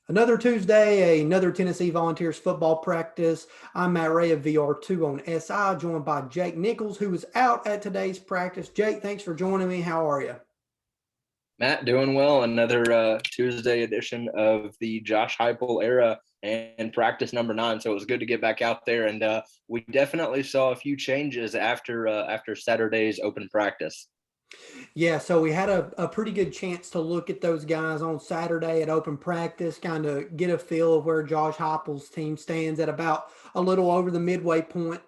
Another Tuesday, another Tennessee Volunteers football practice. I'm Matt Ray of VR2 on SI, joined by Jake Nichols, who was out at today's practice. Jake, thanks for joining me. How are you? Matt, doing well. Another Tuesday edition of the Josh Heupel era and practice number 9. So it was good to get back out there, and we definitely saw a few changes after Saturday's open practice. Yeah, so we had a pretty good chance to look at those guys on Saturday at open practice, kind of get a feel of where Josh Heupel's team stands at about a little over the midway point,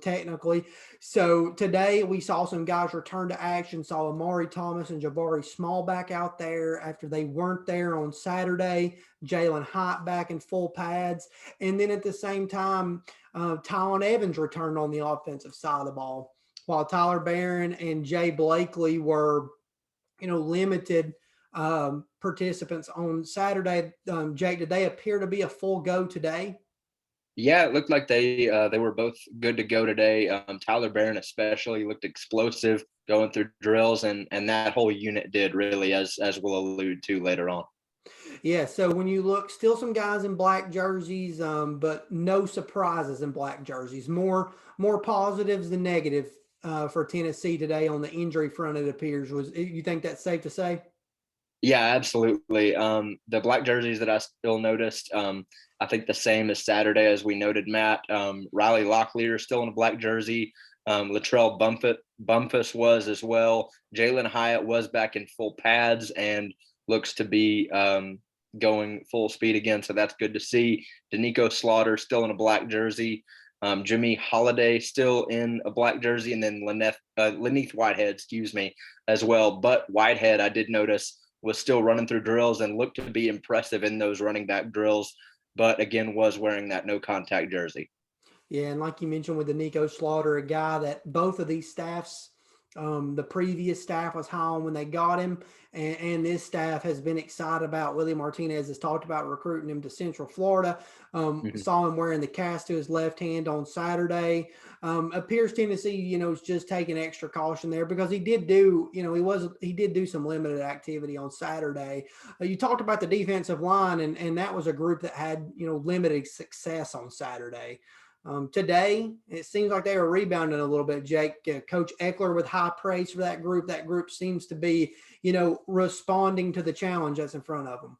technically. So today we saw some guys return to action, saw Amari Thomas and Jabari Small back out there after they weren't there on Saturday, Jalen Hyatt back in full pads. And then at the same time, Tylen Evans returned on the offensive side of the ball while Tyler Barron and Jay Blakely were, limited participants on Saturday. Jake, did they appear to be a full go today? Yeah, it looked like they were both good to go today. Tyler Barron especially looked explosive going through drills, and that whole unit did really, as we'll allude to later on. Yeah, so when you look, still some guys in black jerseys, but no surprises in black jerseys. More positives than negative for Tennessee today on the injury front. It appears. Was you think that's safe to say? Yeah, absolutely. The black jerseys that I still noticed, I think the same as Saturday, as we noted, Matt. Riley Locklear still in a black jersey. Latrell Bumpus was as well. Jalen Hyatt was back in full pads and looks to be going full speed again, so that's good to see. Danico Slaughter still in a black jersey. Jimmy Holiday still in a black jersey, and then Leneth Whitehead, excuse me, as well. But Whitehead, I did notice, was still running through drills and looked to be impressive in those running back drills, but again was wearing that no contact jersey. Yeah, and like you mentioned with the Nico Slaughter, a guy that both of these staffs, the previous staff was high on when they got him, and this staff has been excited about. Willie Martinez has talked about recruiting him to Central Florida. Mhm. Saw him wearing the cast to his left hand on Saturday. Appears Tennessee, is just taking extra caution there because he did do, he did do some limited activity on Saturday. You talked about the defensive line, and that was a group that had, limited success on Saturday. Today, it seems like they were rebounding a little bit, Jake. Coach Eckler with high praise for that group. That group seems to be, responding to the challenge that's in front of them.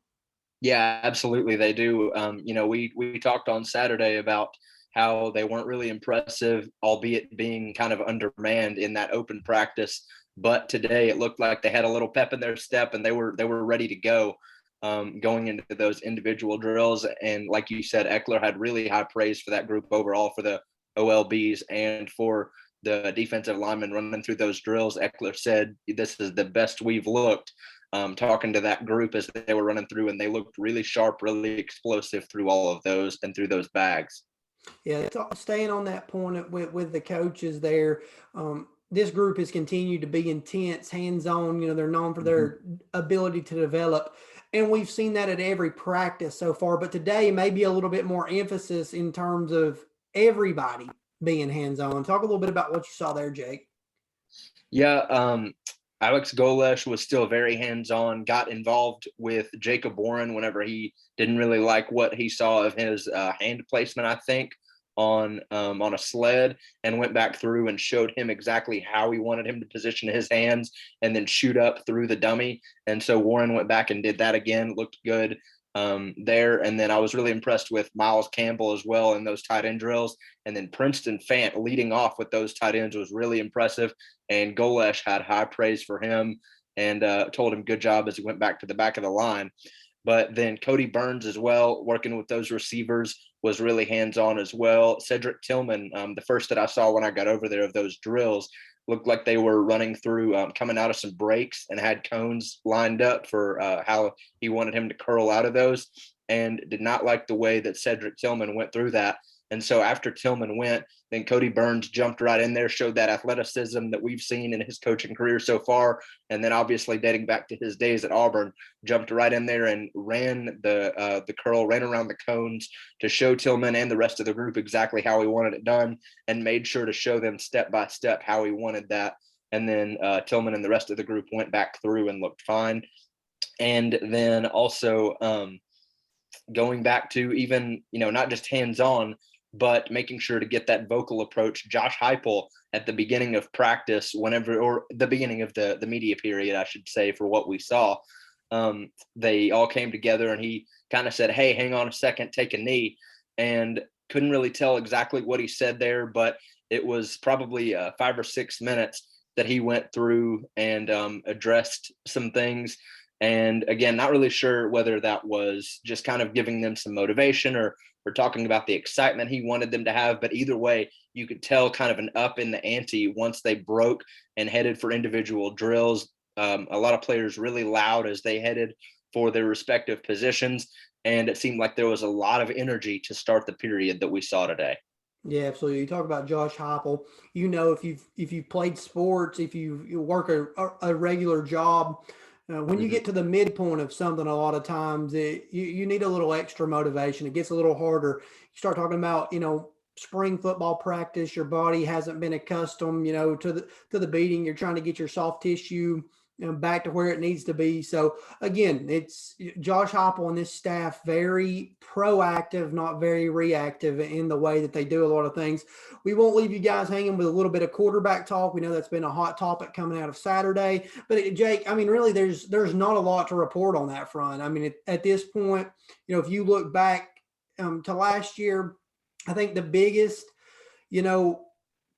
Yeah, absolutely, they do. We talked on Saturday about how they weren't really impressive, albeit being kind of undermanned in that open practice. But today, it looked like they had a little pep in their step, and they were ready to go. Going into those individual drills. And like you said, Eckler had really high praise for that group overall, for the OLBs and for the defensive linemen running through those drills. Eckler said, "This is the best we've looked." Talking to that group as they were running through, and they looked really sharp, really explosive through all of those and through those bags. Yeah, staying on that point with the coaches there. This group has continued to be intense, hands on. They're known for Mhm. their ability to develop. And we've seen that at every practice so far. But today, maybe a little bit more emphasis in terms of everybody being hands on. Talk a little bit about what you saw there, Jake. Yeah, Alex Golesh was still very hands-on, got involved with Jacob Warren whenever he didn't really like what he saw of his hand placement, I think, on a sled, and went back through and showed him exactly how he wanted him to position his hands and then shoot up through the dummy. And so Warren went back and did that again, looked good there. And then I was really impressed with Miles Campbell as well in those tight end drills. And then Princeton Fant leading off with those tight ends was really impressive. And Golesh had high praise for him and told him good job as he went back to the back of the line. But then Cody Burns as well, working with those receivers, was really hands-on as well. Cedric Tillman, the first that I saw when I got over there of those drills, looked like they were running through, coming out of some breaks, and had cones lined up for how he wanted him to curl out of those, and did not like the way that Cedric Tillman went through that. And so after Tillman went, then Cody Burns jumped right in there, showed that athleticism that we've seen in his coaching career so far. And then obviously dating back to his days at Auburn, jumped right in there and ran the curl, ran around the cones to show Tillman and the rest of the group exactly how he wanted it done, and made sure to show them step by step how he wanted that. And then Tillman and the rest of the group went back through and looked fine. And then also going back to even, not just hands on, but making sure to get that vocal approach. Josh Heupel at the beginning of practice, whenever, or the beginning of the media period, I should say, for what we saw, they all came together and he kind of said, "Hey, hang on a second, take a knee," and couldn't really tell exactly what he said there, but it was probably 5 or 6 minutes that he went through and addressed some things. And again, not really sure whether that was just kind of giving them some motivation or talking about the excitement he wanted them to have. But either way, you could tell kind of an up in the ante once they broke and headed for individual drills. A lot of players really loud as they headed for their respective positions. And it seemed like there was a lot of energy to start the period that we saw today. Yeah, absolutely. You talk about Josh Heupel. If you've played sports, if you work a regular job, when you Mhm. get to the midpoint of something, a lot of times you need a little extra motivation. It gets a little harder. You start talking about spring football practice. Your body hasn't been accustomed to the beating. You're trying to get your soft tissue back to where it needs to be. So again, it's Josh Heupel and this staff very proactive, not very reactive in the way that they do a lot of things. We won't leave you guys hanging with a little bit of quarterback talk. We know that's been a hot topic coming out of Saturday. But Jake, I mean, really, there's not a lot to report on that front. I mean, at this point, if you look back to last year, I think the biggest, you know,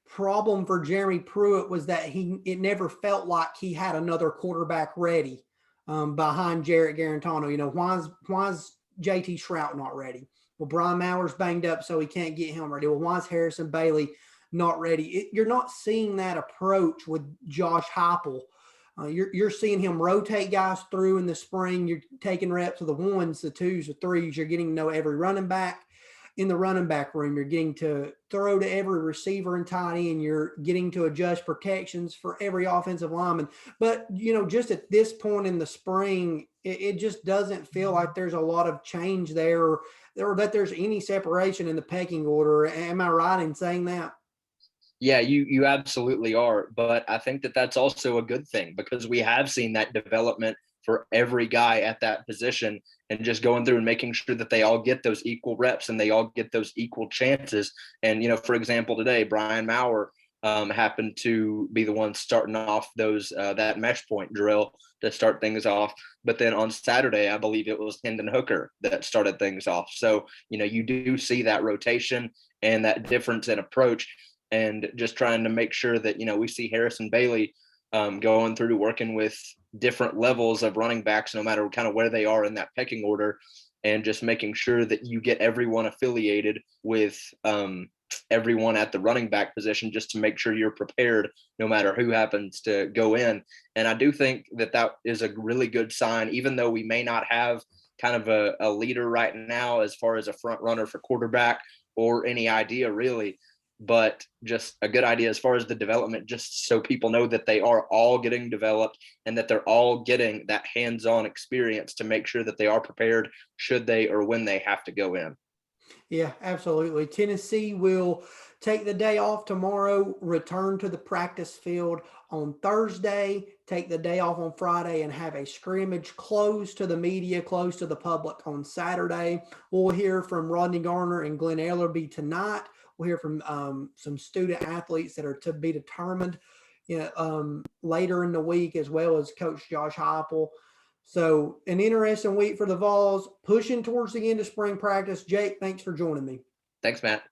problem for Jeremy Pruitt was that it never felt like he had another quarterback ready behind Jarrett Garantano. Why's JT Shrout not ready? Well, Brian Mauer's banged up, so he can't get him ready. Well, why's Harrison Bailey not ready? You're not seeing that approach with Josh Heupel. You're seeing him rotate guys through in the spring. You're taking reps of the ones, the twos, the threes. You're getting to know every running back in the running back room. You're getting to throw to every receiver and tight end. You're getting to adjust protections for every offensive lineman. But, just at this point in the spring, it just doesn't feel like there's a lot of change there or that there's any separation in the pecking order. Am I right in saying that? Yeah, you absolutely are, but I think that that's also a good thing because we have seen that development for every guy at that position and just going through and making sure that they all get those equal reps and they all get those equal chances. And for example, today Brian Maurer happened to be the one starting off those that mesh point drill to start things off. But then on Saturday, I believe it was Hendon Hooker that started things off. So you do see that rotation and that difference in approach and just trying to make sure that we see Harrison Bailey going through working with different levels of running backs, no matter kind of where they are in that pecking order, and just making sure that you get everyone affiliated with everyone at the running back position, just to make sure you're prepared no matter who happens to go in. And I do think that that is a really good sign, even though we may not have kind of a leader right now as far as a front runner for quarterback or any idea really, but just a good idea as far as the development, just so people know that they are all getting developed and that they're all getting that hands-on experience to make sure that they are prepared should they or when they have to go in. Yeah, absolutely. Tennessee will take the day off tomorrow, return to the practice field on Thursday, take the day off on Friday, and have a scrimmage closed to the media, closed to the public on Saturday. We'll hear from Rodney Garner and Glenn Ellerby tonight. We'll hear from some student athletes that are to be determined later in the week, as well as Coach Josh Heupel. So an interesting week for the Vols, pushing towards the end of spring practice. Jake, thanks for joining me. Thanks, Matt.